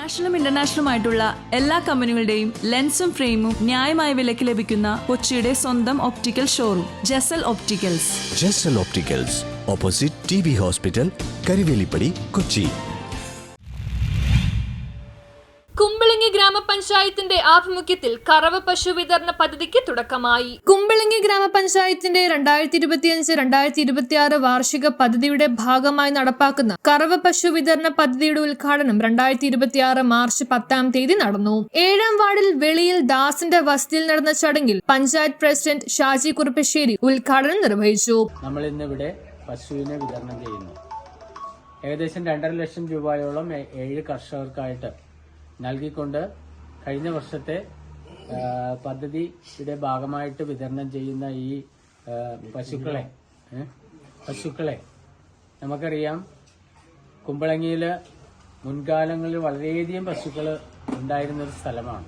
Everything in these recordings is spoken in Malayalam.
നാഷണലും ഇന്റർനാഷണലുമായിട്ടുള്ള എല്ലാ കമ്പനികളുടെയും ലെൻസും ഫ്രെയിമും ന്യായമായ വിലയ്ക്ക് ലഭിക്കുന്ന കൊച്ചിയുടെ സ്വന്തം optical showroom Jasal opticals. Jasal opticals, opposite TB hospital, Karivelippady, Kochi. Kumbalangi ഗ്രാമപഞ്ചായത്തിന്റെ ആഭിമുഖ്യത്തിൽ കറവ പശു വിതരണ പദ്ധതിക്ക് തുടക്കമായി. കുമ്പളങ്ങി ഗ്രാമപഞ്ചായത്തിന്റെ 2025-2026 വാർഷിക പദ്ധതിയുടെ ഭാഗമായി നടപ്പാക്കുന്ന കറവ പശു വിതരണ പദ്ധതിയുടെ ഉദ്ഘാടനം 2026 മാർച്ച് 10 നടന്നു. 7ാം വാർഡിൽ വെളിയിൽ ദാസിന്റെ വസതിയിൽ നടന്ന ചടങ്ങിൽ പഞ്ചായത്ത് പ്രസിഡന്റ് ഷാജി കുറുപ്പശ്ശേരി ഉദ്ഘാടനം നിർവഹിച്ചു. നമ്മൾ ഇന്നിവിടെ പശുവിനെ വിതരണം ചെയ്യുന്നു. ഏകദേശം 2.5 ലക്ഷം രൂപയോളം 7 കർഷകർക്കായിട്ട് നൽകിക്കൊണ്ട് കഴിഞ്ഞ വർഷത്തെ പദ്ധതിയുടെ ഭാഗമായിട്ട് വിതരണം ചെയ്യുന്ന ഈ പശുക്കളെ നമുക്കറിയാം, കുമ്പളങ്ങിയിൽ മുൻകാലങ്ങളിൽ വളരെയധികം പശുക്കൾ ഉണ്ടായിരുന്നൊരു സ്ഥലമാണ്.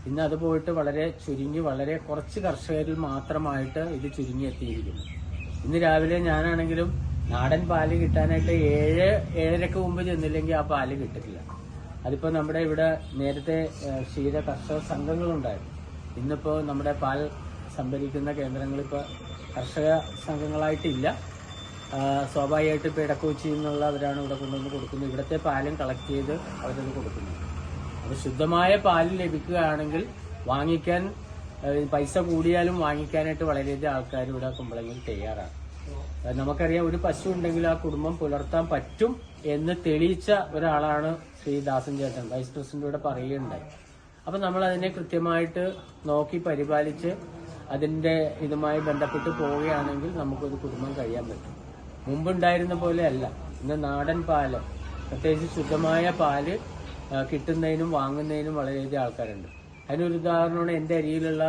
ഇന്ന് അത് പോയിട്ട് വളരെ ചുരുങ്ങി, വളരെ കുറച്ച് കർഷകരിൽ മാത്രമായിട്ട് ഇത് ചുരുങ്ങിയെത്തിയിരിക്കുന്നു. ഇന്ന് രാവിലെ ഞാനാണെങ്കിലും നാടൻ പാല് കിട്ടാനായിട്ട് 7-7:30 മുമ്പ് ചെന്നില്ലെങ്കിൽ ആ പാല് കിട്ടില്ല. അതിപ്പോൾ നമ്മുടെ ഇവിടെ നേരത്തെ ക്ഷീര കർഷക സംഘങ്ങളുണ്ടായിരുന്നു. ഇന്നിപ്പോൾ നമ്മുടെ പാൽ സംഭരിക്കുന്ന കേന്ദ്രങ്ങളിപ്പോൾ കർഷക സംഘങ്ങളായിട്ടില്ല. സ്വാഭാവികമായിട്ട് ഇപ്പോൾ ഇടക്കൊച്ചിയിൽ നിന്നുള്ളവരാണ് ഇവിടെ കൊണ്ടുവന്ന് കൊടുക്കുന്നത്. ഇവിടുത്തെ പാലും കളക്ട് ചെയ്ത് അവരത് കൊടുക്കുന്നു. അത് ശുദ്ധമായ പാല് ലഭിക്കുകയാണെങ്കിൽ വാങ്ങിക്കാൻ പൈസ കൂടിയാലും വാങ്ങിക്കാനായിട്ട് വളരെയധികം ആൾക്കാർ ഇവിടെ കുമ്പളങ്ങിൽ തയ്യാറാണ്. നമുക്കറിയാം, ഒരു പശു ഉണ്ടെങ്കിൽ ആ കുടുംബം പുലർത്താൻ പറ്റും എന്ന് തെളിയിച്ച ഒരാളാണ് ശ്രീ ദാസൻ ചേട്ടൻ, വൈസ് പ്രസിഡന്റ് ഇവിടെ പറയുകയുണ്ടായി. അപ്പം നമ്മൾ അതിനെ കൃത്യമായിട്ട് നോക്കി പരിപാലിച്ച് അതിന്റെ ഇതുമായി ബന്ധപ്പെട്ട് പോവുകയാണെങ്കിൽ നമുക്കൊരു കുടുംബം കഴിയാൻ പറ്റും. മുമ്പുണ്ടായിരുന്ന പോലെ അല്ല. ഇന്ന് നാടൻ പാല്, പ്രത്യേകിച്ച് ശുദ്ധമായ പാല് കിട്ടുന്നതിനും വാങ്ങുന്നതിനും വളരെയധികം ആൾക്കാരുണ്ട്. അതിനൊരു ഉദാഹരണമാണ് എൻ്റെ അരിയിലുള്ള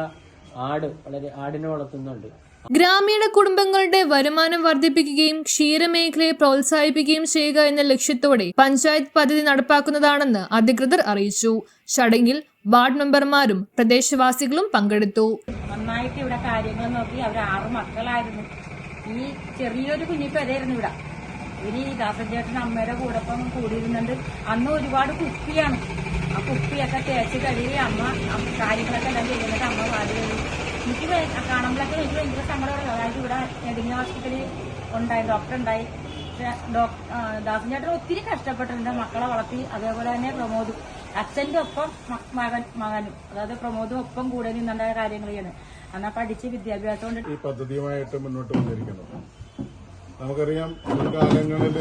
ആടിനെ വളർത്തുന്നുണ്ട്. ഗ്രാമീണ കുടുംബങ്ങളുടെ വരുമാനം വർദ്ധിപ്പിക്കുകയും ക്ഷീരമേഖലയെ പ്രോത്സാഹിപ്പിക്കുകയും ചെയ്യുക എന്ന ലക്ഷ്യത്തോടെ പഞ്ചായത്ത് പദ്ധതി നടപ്പാക്കുന്നതാണെന്ന് അധികൃതർ അറിയിച്ചു. ചടങ്ങിൽ വാർഡ് മെമ്പർമാരും പ്രദേശവാസികളും പങ്കെടുത്തു. നന്നായിട്ട് ഇവിടെ കാര്യങ്ങൾ നോക്കി. അവർ 6 മക്കളായിരുന്നു. ഈ ചെറിയൊരു കുഞ്ഞിപ്പരായിരുന്നു ഇവിടെ. ഇവര് ഈ ദാസൻചേട്ടൻ അമ്മയുടെ കൂടൊപ്പം കൂടിയിരുന്നുണ്ട്. അന്ന് ഒരുപാട് കുപ്പിയാണ്. ആ കുപ്പിയൊക്കെ തേച്ച് കഴുകി അമ്മ കാര്യങ്ങളൊക്കെ എല്ലാം ചെയ്യുന്നത് അമ്മ പാല്. എനിക്ക് കാണുമ്പോഴൊക്കെ എനിക്ക് ഭയങ്കര സങ്കടമാണ്. അതായത് ഇവിടെ നെടുങ്ങ ഹോസ്പിറ്റലിൽ ഉണ്ടായി, ഡോക്ടർ ഉണ്ടായി. ദാസൻചേട്ടൻ ഒത്തിരി കഷ്ടപ്പെട്ടിട്ടുണ്ട് മക്കളെ വളർത്തി. അതേപോലെ തന്നെ പ്രമോദും അച്ഛന്റെ ഒപ്പം മകനും, അതായത് പ്രമോദും ഒപ്പം കൂടെ നിന്നുണ്ടായ കാര്യങ്ങൾ ചെയ്യണം. എന്നാൽ പഠിച്ച് വിദ്യാഭ്യാസം കൊണ്ട് ഈ പദ്ധതിയുമായിട്ട് മുന്നോട്ട് വന്നിരിക്കുന്നത്. നമുക്കറിയാം, മുൻകാലങ്ങളിൽ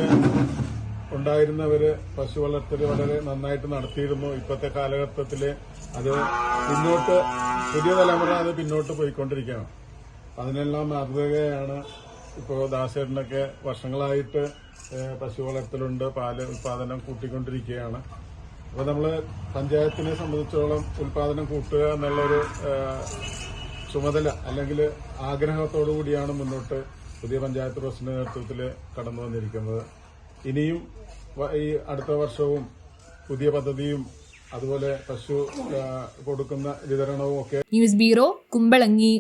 ഉണ്ടായിരുന്നവര് പശു വളർത്തൽ വളരെ നന്നായിട്ട് നടത്തിയിരുന്നു. ഇപ്പോഴത്തെ കാലഘട്ടത്തില് അത് പിന്നോട്ട്, പുതിയ തലമുറ അത് പിന്നോട്ട് പോയിക്കൊണ്ടിരിക്കുകയാണ്. അതിനെല്ലാം മാതൃകയാണ് ഇപ്പോൾ ദാസേട്ടനൊക്കെ വർഷങ്ങളായിട്ട് പശു വളർത്തലുണ്ട്, പാല് ഉൽപാദനം കൂട്ടിക്കൊണ്ടിരിക്കുകയാണ്. അപ്പോൾ നമ്മൾ പഞ്ചായത്തിനെ സംബന്ധിച്ചോളം ഉൽപാദനം കൂട്ടുക എന്നുള്ളൊരു ചുമതല അല്ലെങ്കിൽ ആഗ്രഹത്തോടു കൂടിയാണ് മുന്നോട്ട് പുതിയ പഞ്ചായത്ത് പ്രസിഡന്റ് നേതൃത്വത്തിൽ കടന്നു വന്നിരിക്കുന്നത്. ഇനിയും ഈ അടുത്ത വർഷവും പുതിയ പദ്ധതിയും അതുപോലെ പശു കൊടുക്കുന്ന വിതരണവും ഒക്കെ. News bureau, Kumbalangi.